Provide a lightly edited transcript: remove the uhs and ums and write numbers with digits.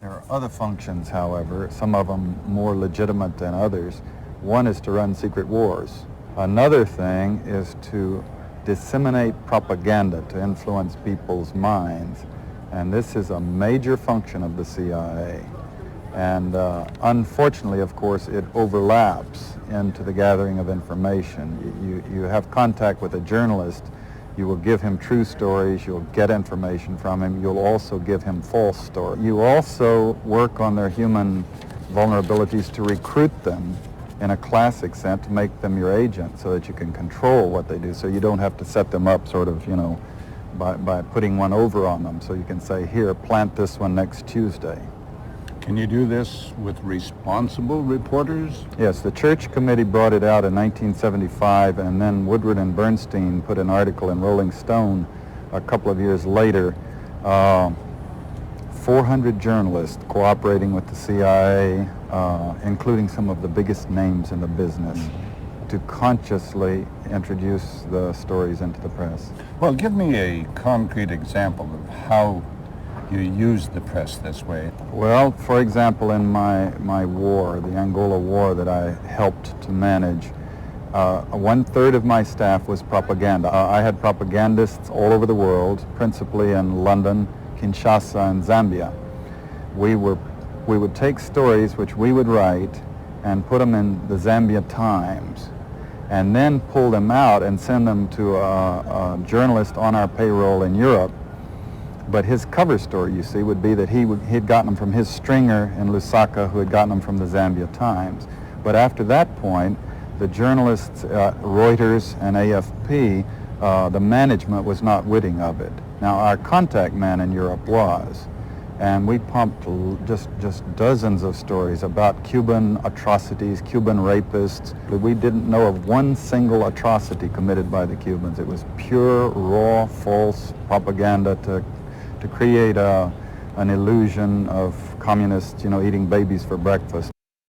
There are other functions, however, some of them more legitimate than others. One is to run secret wars. Another thing is to disseminate propaganda to influence people's minds. And this is a major function of the CIA. And unfortunately, of course, it overlaps into the gathering of information. You have contact with a journalist. You will give him true stories. You'll get information from him. You'll also give him false stories. You also work on their human vulnerabilities to recruit them in a classic sense, to make them your agent so that you can control what they do, so you don't have to set them up sort of, by putting one over on them. So you can say, here, plant this one next Tuesday. Can you do this with responsible reporters? Yes, the Church Committee brought it out in 1975, and then Woodward and Bernstein put an article in Rolling Stone a couple of years later. 400 journalists cooperating with the CIA, including some of the biggest names in the business, to consciously introduce the stories into the press. Well, give me a concrete example of how you use the press this way. Well, for example, in my war, the Angola War that I helped to manage, 1/3 of my staff was propaganda. I had propagandists all over the world, principally in London, Kinshasa, and Zambia. We would take stories which we would write and put them in the Zambia Times, and then pull them out and send them to a journalist on our payroll in Europe. But his cover story, you see, would be that he'd gotten them from his stringer in Lusaka, who had gotten them from the Zambia Times. But after that point, the journalists, Reuters and AFP, the management was not witting of it. Now, our contact man in Europe was, and we pumped just dozens of stories about Cuban atrocities, Cuban rapists. We didn't know of one single atrocity committed by the Cubans. It was pure, raw, false propaganda to create an illusion of communists, eating babies for breakfast.